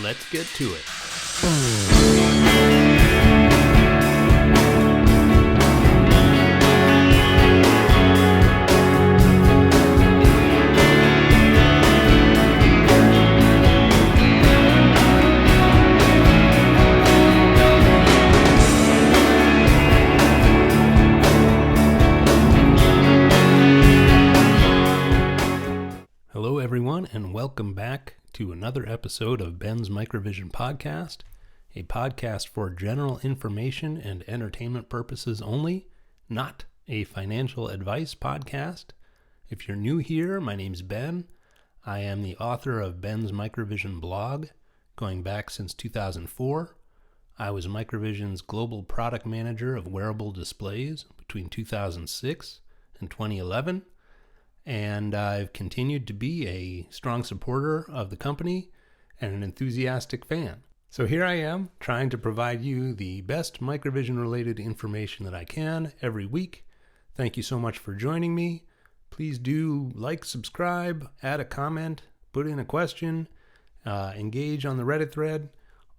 Let's get to it. Hello, everyone, and welcome back to another episode of Ben's MicroVision podcast, a podcast for general information and entertainment purposes only, not a financial advice podcast. If you're new here, my name's Ben. I am the author of Ben's MicroVision blog, going back since 2004. I was MicroVision's global product manager of wearable displays between 2006 and 2011. And I've continued to be a strong supporter of the company and an enthusiastic fan. So here I am, trying to provide you the best MicroVision-related information that I can every week. Thank you so much for joining me. Please do like, subscribe, add a comment, put in a question, engage on the Reddit thread.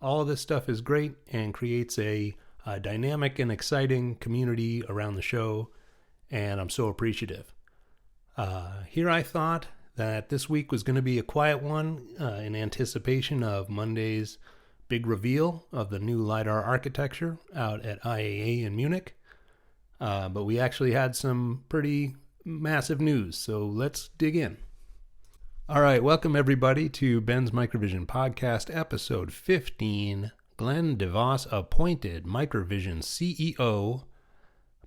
All of this stuff is great and creates a dynamic and exciting community around the show, and I'm so appreciative. Here I thought that this week was going to be a quiet one in anticipation of Monday's big reveal of the new LiDAR architecture out at IAA in Munich. But we actually had some pretty massive news, so let's dig in. All right, welcome everybody to Ben's MicroVision podcast, episode 15, Glen DeVos appointed MicroVision CEO,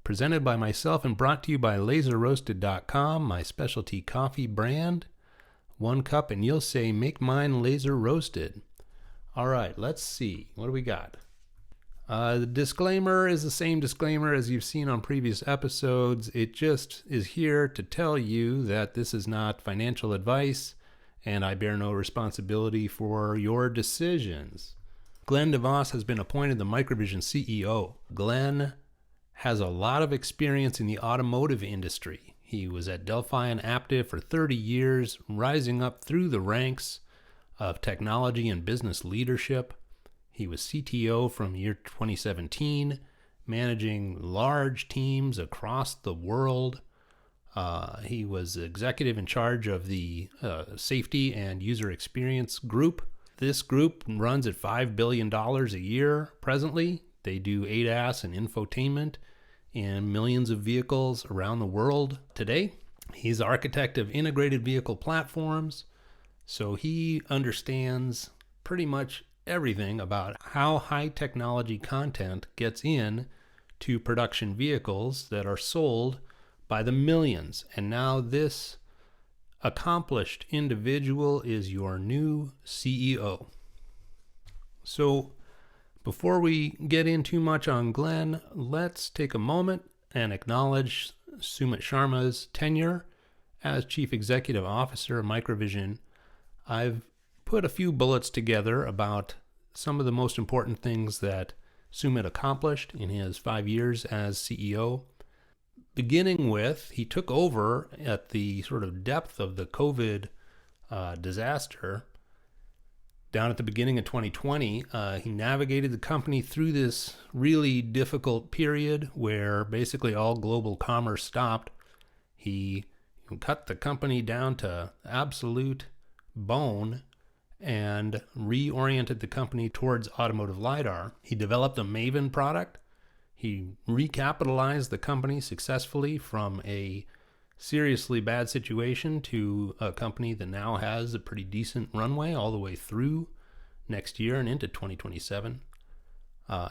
presented by myself and brought to you by LaserRoasted.com, my specialty coffee brand. 1 cup and you'll say, make mine laser roasted. All right, let's see. What do we got? The disclaimer is the same disclaimer as you've seen on previous episodes. It just is here to tell you that this is not financial advice and I bear no responsibility for your decisions. Glen DeVos has been appointed the MicroVision CEO. Glen has a lot of experience in the automotive industry. He was at Delphi and Aptiv for 30 years, rising up through the ranks of technology and business leadership. He was CTO from year 2017, managing large teams across the world. He was executive in charge of the safety and user experience group. This group runs at $5 billion a year presently. They do ADAS and infotainment in millions of vehicles around the world today. He's architect of integrated vehicle platforms, so he understands pretty much everything about how high technology content gets in to production vehicles that are sold by the millions. And now this accomplished individual is your new CEO. So before we get in too much on Glenn, let's take a moment and acknowledge Sumit Sharma's tenure as Chief Executive Officer of MicroVision. I've put a few bullets together about some of the most important things that Sumit accomplished in his 5 years as CEO. Beginning with, he took over at the sort of depth of the COVID disaster. Down at the beginning of 2020, he navigated the company through this really difficult period where basically all global commerce stopped. He cut the company down to absolute bone and reoriented the company towards automotive LiDAR. He developed a Maven product. He recapitalized the company successfully from a seriously bad situation to a company that now has a pretty decent runway all the way through next year and into 2027.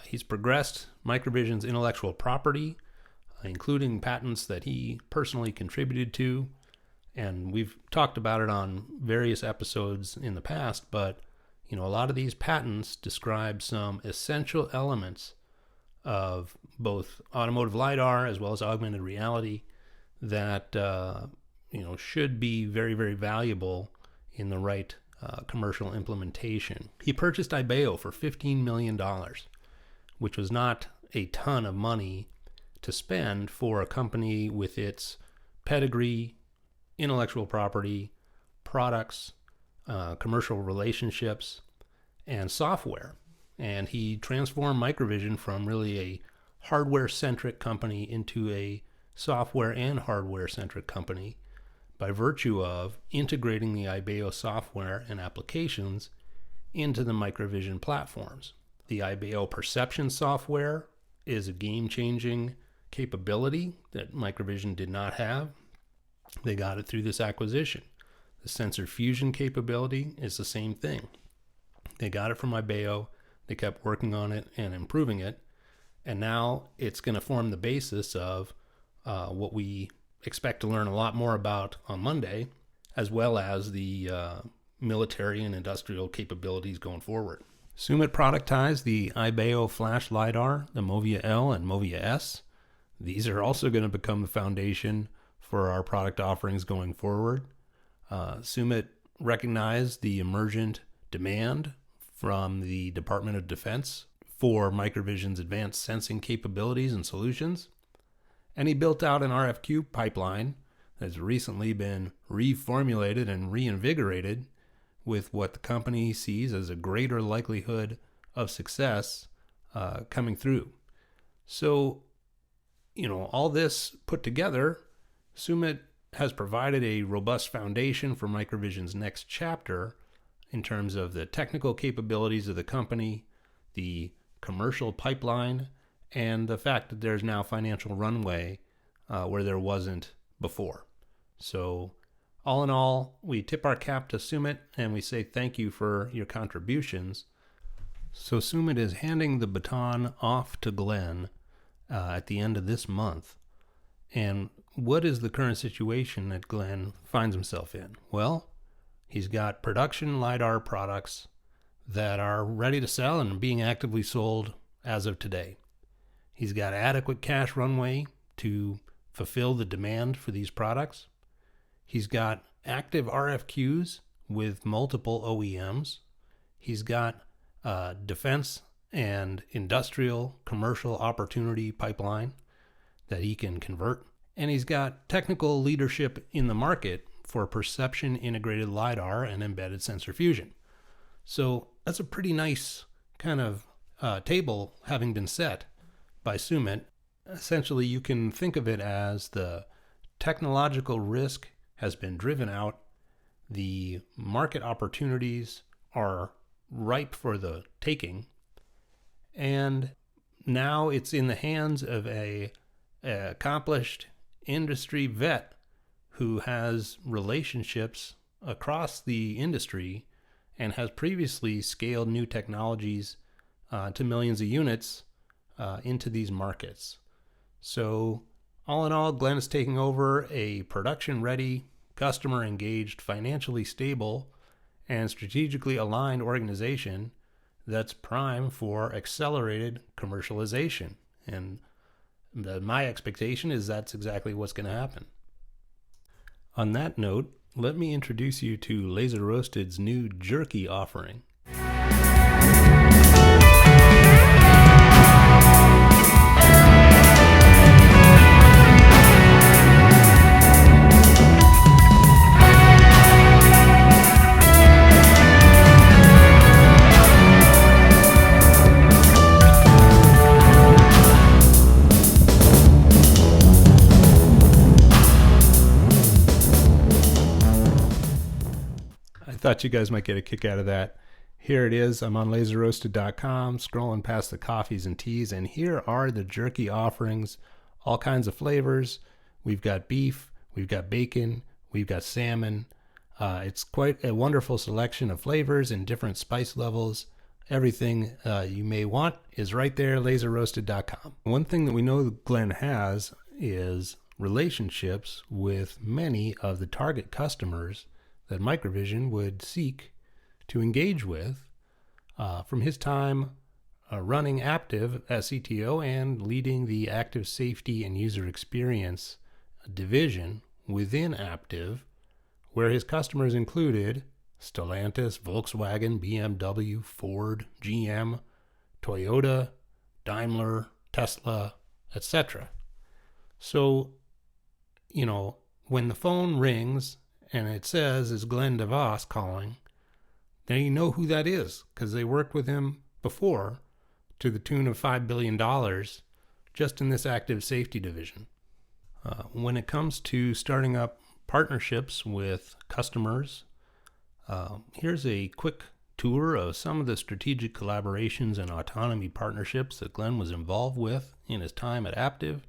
He's progressed MicroVision's intellectual property, including patents that he personally contributed to. And we've talked about it on various episodes in the past, but a lot of these patents describe some essential elements of both automotive LiDAR as well as augmented reality that should be very, very valuable in the right commercial implementation. He purchased Ibeo for $15 million, which was not a ton of money to spend for a company with its pedigree, intellectual property, products, commercial relationships, and software. And he transformed MicroVision from really a hardware-centric company into a software and hardware-centric company by virtue of integrating the Ibeo software and applications into the MicroVision platforms. The Ibeo perception software is a game-changing capability that MicroVision did not have. They got it through this acquisition. The sensor fusion capability is the same thing. They got it from Ibeo. They kept working on it and improving it. And now it's going to form the basis of what we expect to learn a lot more about on Monday, as well as the military and industrial capabilities going forward. Sumit productized the Ibeo flash LiDAR, the MOVIA L and MOVIA S. These are also going to become the foundation for our product offerings going forward. Sumit recognized the emergent demand from the Department of Defense for MicroVision's advanced sensing capabilities and solutions. And he built out an RFQ pipeline that's recently been reformulated and reinvigorated with what the company sees as a greater likelihood of success coming through. So, all this put together, Sumit has provided a robust foundation for MicroVision's next chapter in terms of the technical capabilities of the company, the commercial pipeline, and the fact that there's now financial runway where there wasn't before. So all in all, we tip our cap to Sumit and we say thank you for your contributions. So Sumit is handing the baton off to Glenn at the end of this month. And what is the current situation that Glenn finds himself in? Well, he's got production LiDAR products that are ready to sell and being actively sold as of today. He's got adequate cash runway to fulfill the demand for these products. He's got active RFQs with multiple OEMs. He's got defense and industrial commercial opportunity pipeline that he can convert. And he's got technical leadership in the market for perception integrated LiDAR and embedded sensor fusion. So that's a pretty nice kind of table having been set by Sumit. Essentially, you can think of it as the technological risk has been driven out. The market opportunities are ripe for the taking. And now it's in the hands of a accomplished industry vet who has relationships across the industry and has previously scaled new technologies to millions of units into these markets. So all in all, Glenn is taking over a production-ready, customer-engaged, financially stable, and strategically aligned organization that's prime for accelerated commercialization. And my expectation is that's exactly what's going to happen. On that note, let me introduce you to Laser Roasted's new jerky offering. Thought you guys might get a kick out of that. Here it is. I'm on laserroasted.com, scrolling past the coffees and teas, and here are the jerky offerings, all kinds of flavors. We've got beef, we've got bacon, we've got salmon. It's quite a wonderful selection of flavors and different spice levels. Everything you may want is right there, laserroasted.com. One thing that we know that Glenn has is relationships with many of the target customers that MicroVision would seek to engage with from his time running Aptiv as CTO and leading the active safety and user experience division within Aptiv, where his customers included Stellantis, Volkswagen, BMW, Ford, GM, Toyota, Daimler, Tesla, etc. So, when the phone rings and it says, is Glen DeVos calling, Now you know who that is because they worked with him before to the tune of $5 billion just in this active safety division. When it comes to starting up partnerships with customers, here's a quick tour of some of the strategic collaborations and autonomy partnerships that Glenn was involved with in his time at Aptiv,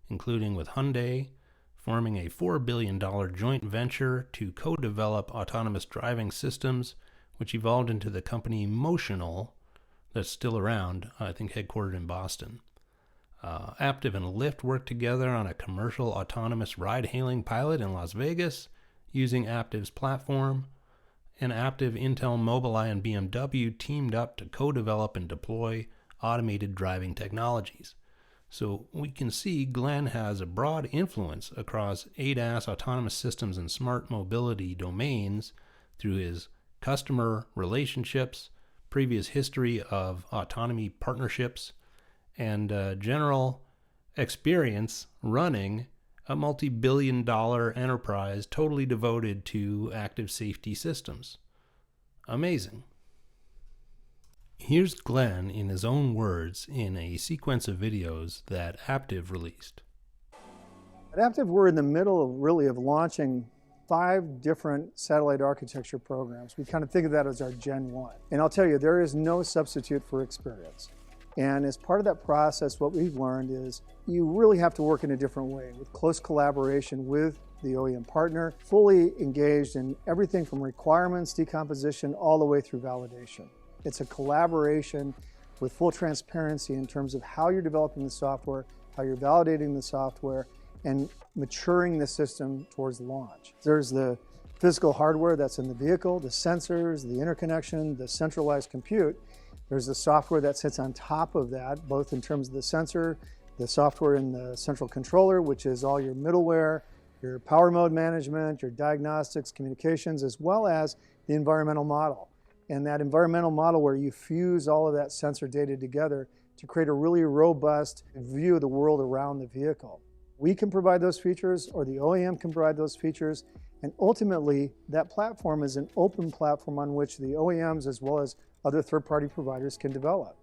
including with Hyundai, forming a $4 billion joint venture to co-develop autonomous driving systems, which evolved into the company Motional, that's still around, I think headquartered in Boston. Aptiv and Lyft worked together on a commercial autonomous ride-hailing pilot in Las Vegas using Aptiv's platform, and Aptiv, Intel, Mobileye, and BMW teamed up to co-develop and deploy automated driving technologies. So we can see Glenn has a broad influence across ADAS, autonomous systems, and smart mobility domains through his customer relationships, previous history of autonomy partnerships, and general experience running a multi-billion-dollar enterprise totally devoted to active safety systems. Amazing. Here's Glenn in his own words in a sequence of videos that Aptiv released. At Aptiv, we're in the middle of launching 5 different satellite architecture programs. We kind of think of that as our Gen 1. And I'll tell you, there is no substitute for experience. And as part of that process, what we've learned is you really have to work in a different way with close collaboration with the OEM partner, fully engaged in everything from requirements, decomposition, all the way through validation. It's a collaboration with full transparency in terms of how you're developing the software, how you're validating the software, and maturing the system towards launch. There's the physical hardware that's in the vehicle, the sensors, the interconnection, the centralized compute. There's the software that sits on top of that, both in terms of the sensor, the software in the central controller, which is all your middleware, your power mode management, your diagnostics, communications, as well as the environmental model. And that environmental model where you fuse all of that sensor data together to create a really robust view of the world around the vehicle. We can provide those features, or the OEM can provide those features, and ultimately that platform is an open platform on which the OEMs as well as other third-party providers can develop.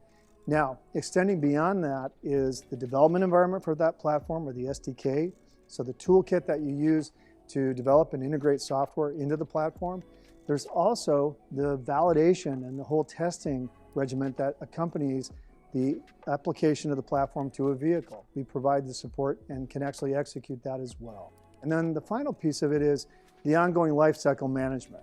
Now, extending beyond that is the development environment for that platform, or the SDK, so the toolkit that you use to develop and integrate software into the platform. There's also the validation and the whole testing regimen that accompanies the application of the platform to a vehicle. We provide the support and can actually execute that as well. And then the final piece of it is the ongoing lifecycle management.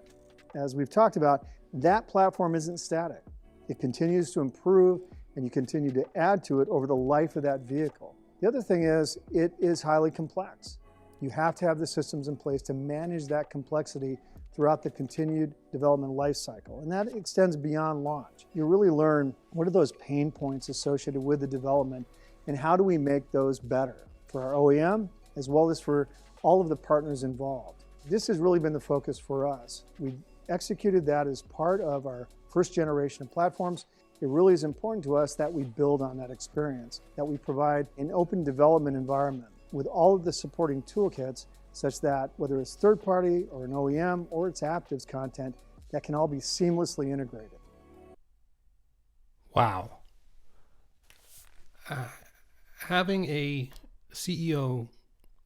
As we've talked about, that platform isn't static. It continues to improve, and you continue to add to it over the life of that vehicle. The other thing is, it is highly complex. You have to have the systems in place to manage that complexity throughout the continued development life cycle. And that extends beyond launch. You really learn what are those pain points associated with the development, and how do we make those better for our OEM as well as for all of the partners involved. This has really been the focus for us. We executed that as part of our first generation of platforms. It really is important to us that we build on that experience, that we provide an open development environment with all of the supporting toolkits, such that whether it's third party or an OEM or it's Aptiv's content, that can all be seamlessly integrated. Wow. Having a CEO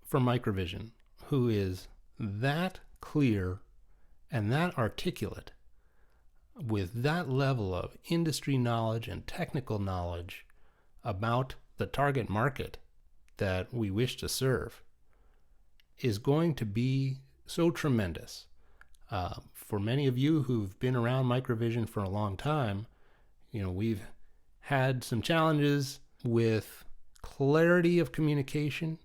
for MicroVision who is that clear and that articulate, with that level of industry knowledge and technical knowledge about the target market that we wish to serve, is going to be so tremendous. For many of you who've been around MicroVision for a long time, we've had some challenges with clarity of communication.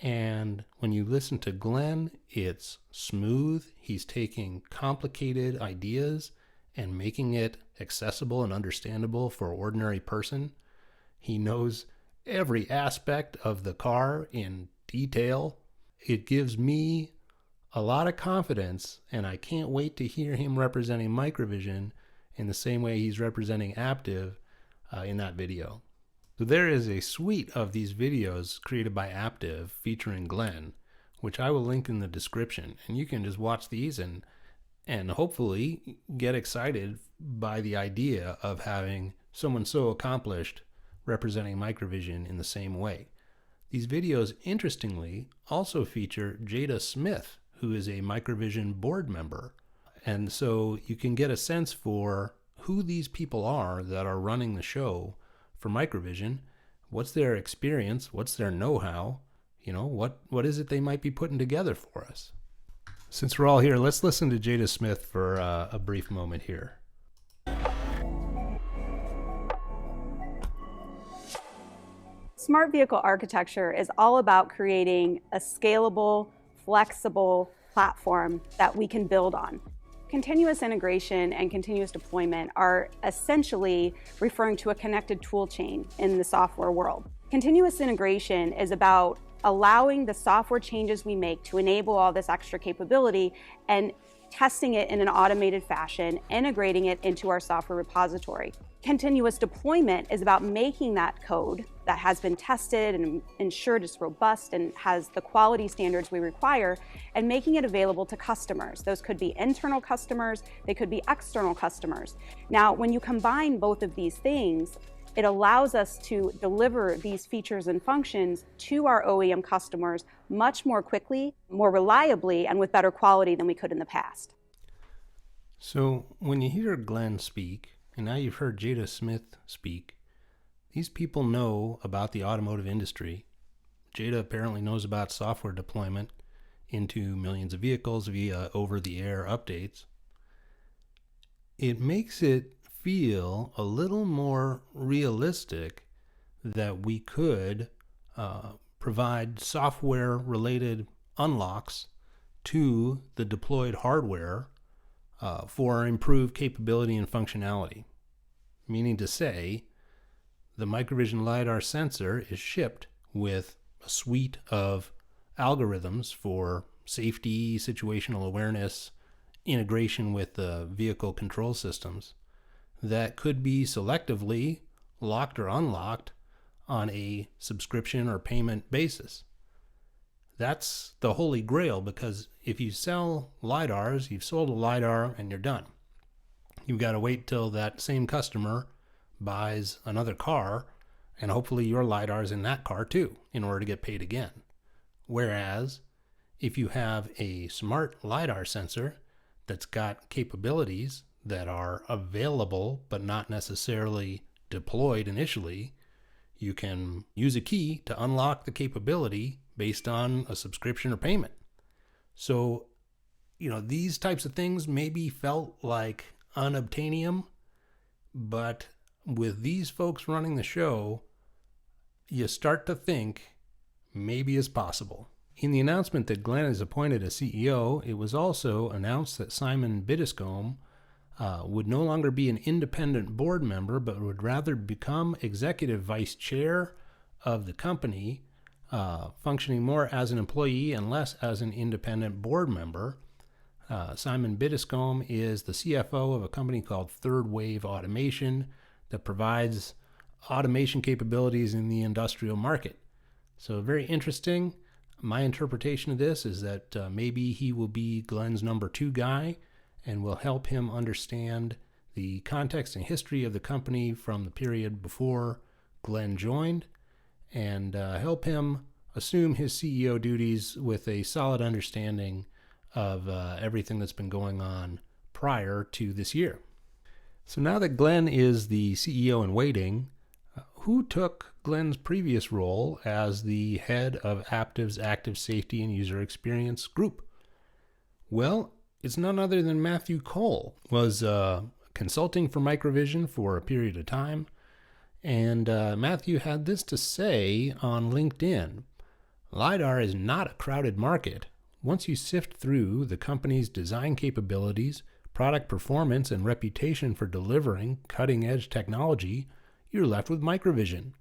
And when you listen to Glenn, it's smooth. He's taking complicated ideas and making it accessible and understandable for an ordinary person. He knows every aspect of the car in detail. It gives me a lot of confidence, and I can't wait to hear him representing MicroVision in the same way he's representing Aptiv in that video. So there is a suite of these videos created by Aptiv featuring Glenn, which I will link in the description, and you can just watch these and and hopefully get excited by the idea of having someone so accomplished representing MicroVision in the same way. These videos, interestingly, also feature Jada Smith, who is a MicroVision board member. And so you can get a sense for who these people are that are running the show for MicroVision. What's their experience? What's their know-how? What is it they might be putting together for us? Since we're all here, let's listen to Jada Smith for a brief moment here. Smart vehicle architecture is all about creating a scalable, flexible platform that we can build on. Continuous integration and continuous deployment are essentially referring to a connected tool chain in the software world. Continuous integration is about allowing the software changes we make to enable all this extra capability and testing it in an automated fashion, integrating it into our software repository. Continuous deployment is about making that code that has been tested and ensured it's robust and has the quality standards we require, and making it available to customers. Those could be internal customers, they could be external customers. Now, when you combine both of these things, it allows us to deliver these features and functions to our OEM customers much more quickly, more reliably, and with better quality than we could in the past. So when you hear Glenn speak, and now you've heard Jada Smith speak, these people know about the automotive industry. Jada apparently knows about software deployment into millions of vehicles via over-the-air updates. It makes it feel a little more realistic that we could provide software-related unlocks to the deployed hardware for improved capability and functionality. Meaning to say, the MicroVision LiDAR sensor is shipped with a suite of algorithms for safety, situational awareness, integration with the vehicle control systems that could be selectively locked or unlocked on a subscription or payment basis. That's the holy grail, because if you sell LiDARs, you've sold a LiDAR and you're done. You've got to wait till that same customer buys another car, and hopefully your LiDAR's in that car too, in order to get paid again. Whereas, if you have a smart LiDAR sensor that's got capabilities that are available but not necessarily deployed initially, you can use a key to unlock the capability based on a subscription or payment. So, these types of things maybe felt like unobtainium, but with these folks running the show, you start to think maybe it's possible. In the announcement that Glenn is appointed as CEO, it was also announced that Simon Biddiscombe would no longer be an independent board member, but would rather become executive vice chair of the company, functioning more as an employee and less as an independent board member. Simon Biddiscombe is the CFO of a company called Third Wave Automation that provides automation capabilities in the industrial market. So very interesting. My interpretation of this is that maybe he will be Glenn's number 2 guy and will help him understand the context and history of the company from the period before Glenn joined, and help him assume his CEO duties with a solid understanding of everything that's been going on prior to this year. So now that Glenn is the CEO in waiting, who took Glenn's previous role as the head of Aptiv's Active Safety and User Experience Group? Well, it's none other than Matthew Cole. Was consulting for MicroVision for a period of time, and Matthew had this to say on LinkedIn. LiDAR is not a crowded market. Once you sift through the company's design capabilities, product performance, and reputation for delivering cutting-edge technology, you're left with MicroVision.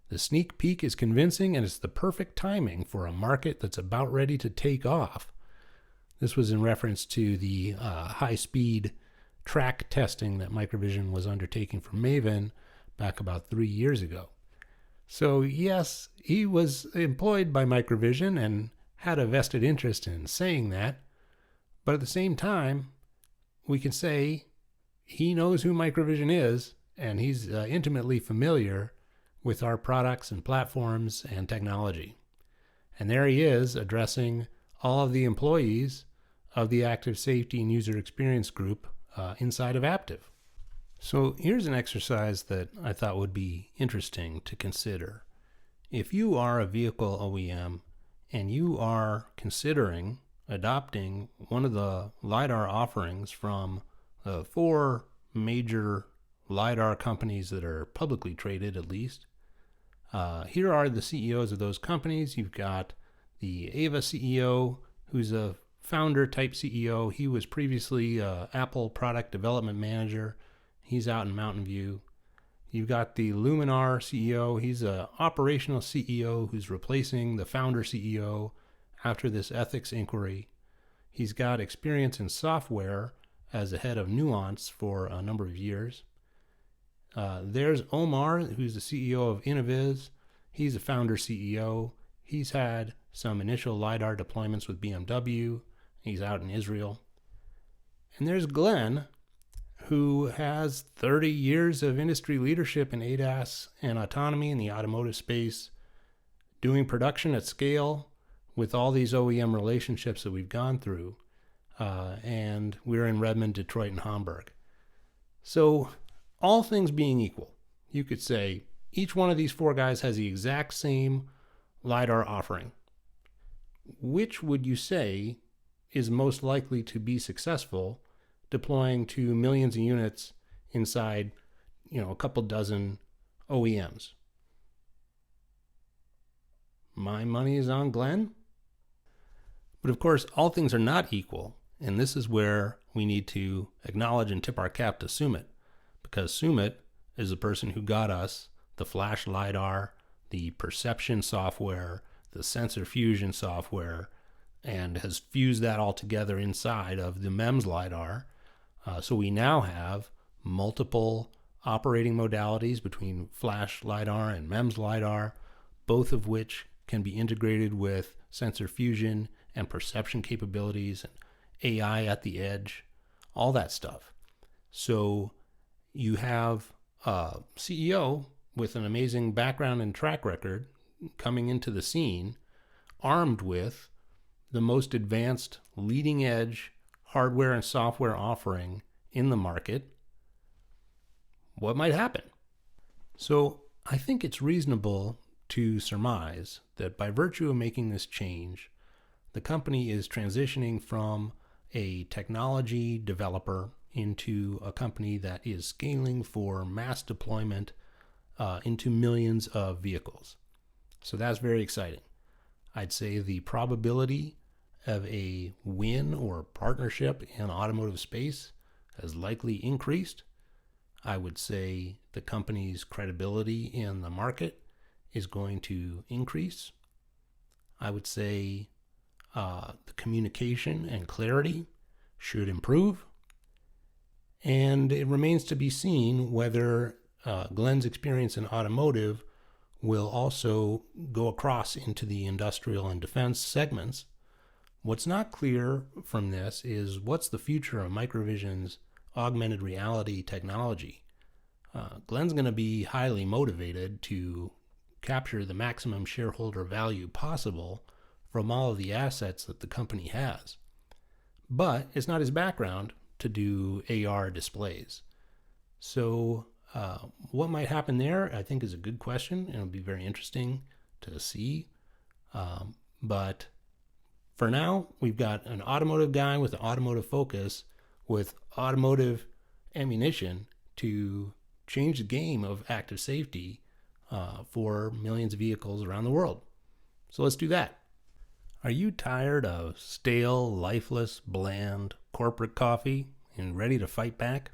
The sneak peek is convincing, and it's the perfect timing for a market that's about ready to take off. This was in reference to the high-speed track testing that MicroVision was undertaking for Maven back about 3 years ago. So yes, he was employed by MicroVision and had a vested interest in saying that, but at the same time, we can say he knows who MicroVision is, and he's intimately familiar with our products and platforms and technology. And there he is addressing all of the employees of the Active Safety and User Experience Group inside of Aptiv. So here's an exercise that I thought would be interesting to consider. If you are a vehicle OEM and you are considering adopting one of the LiDAR offerings from the 4 major LiDAR companies that are publicly traded, at least, here are the CEOs of those companies. You've got the Ava CEO, who's a founder-type CEO. He was previously Apple Product Development Manager. He's out in Mountain View. You've got the Luminar CEO. He's an operational CEO who's replacing the founder CEO after this ethics inquiry. He's got experience in software as the head of Nuance for a number of years. There's Omar, who's the CEO of MVIS. He's a founder CEO. He's had some initial LiDAR deployments with BMW. He's out in Israel. And there's Glenn, who has 30 years of industry leadership in ADAS and autonomy in the automotive space, doing production at scale with all these OEM relationships that we've gone through. And we're in Redmond, Detroit, and Hamburg. So all things being equal, you could say each one of these 4 guys has the exact same LiDAR offering. Which would you say is most likely to be successful deploying to millions of units inside, a couple dozen OEMs? My money is on Glenn. But of course, all things are not equal. And this is where we need to acknowledge and tip our cap to Sumit, because Sumit is the person who got us the flash LiDAR, the perception software, the sensor fusion software, and has fused that all together inside of the MEMS LiDAR. So we now have multiple operating modalities between flash LiDAR and MEMS LiDAR, both of which can be integrated with sensor fusion and perception capabilities and AI at the edge, all that stuff. So you have a CEO with an amazing background and track record coming into the scene, armed with the most advanced leading edge hardware and software offering in the market. What might happen? So I think it's reasonable to surmise that by virtue of making this change, the company is transitioning from a technology developer into a company that is scaling for mass deployment into millions of vehicles. So that's very exciting. I'd say the probability of a win or partnership in automotive space has likely increased. I would say the company's credibility in the market is going to increase. I would say the communication and clarity should improve. And it remains to be seen whether Glenn's experience in automotive will also go across into the industrial and defense segments. What's not clear from this is what's the future of MicroVision's augmented reality technology. Glenn's going to be highly motivated to capture the maximum shareholder value possible from all of the assets that the company has. But it's not his background to do AR displays. So what might happen there, I think, is a good question, and it'll be very interesting to see. But for now, we've got an automotive guy with an automotive focus with automotive ammunition to change the game of active safety for millions of vehicles around the world. So let's do that. Are you tired of stale, lifeless, bland corporate coffee and ready to fight back?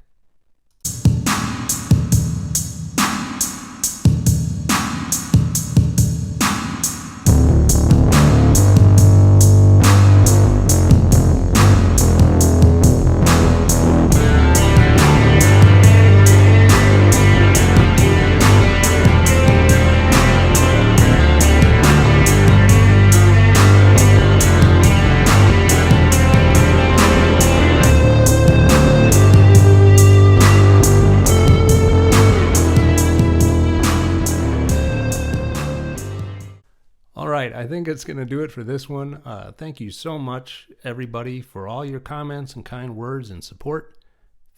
I think it's going to do it for this one. Thank you so much, everybody, for all your comments and kind words and support.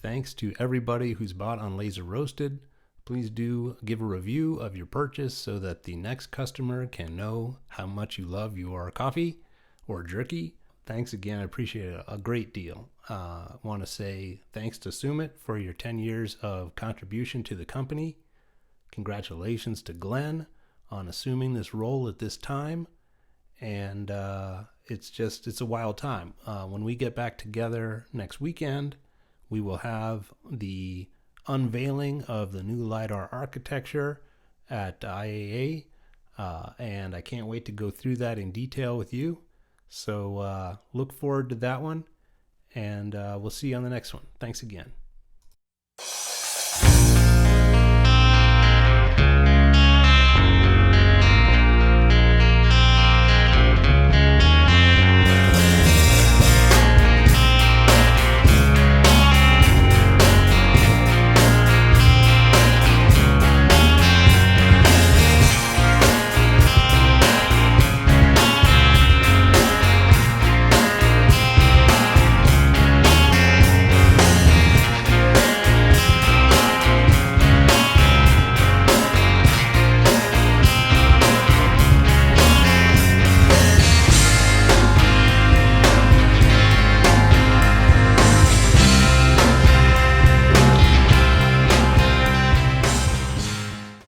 Thanks to everybody who's bought on Laser Roasted. Please do give a review of your purchase so that the next customer can know how much you love your coffee or jerky. Thanks again. I appreciate it a great deal. I want to say thanks to Sumit for your 10 years of contribution to the company. Congratulations to Glenn on assuming this role at this time. And it's a wild time. When we get back together next weekend, we will have the unveiling of the new LiDAR architecture at IAA. And I can't wait to go through that in detail with you. So look forward to that one. And we'll see you on the next one. Thanks again.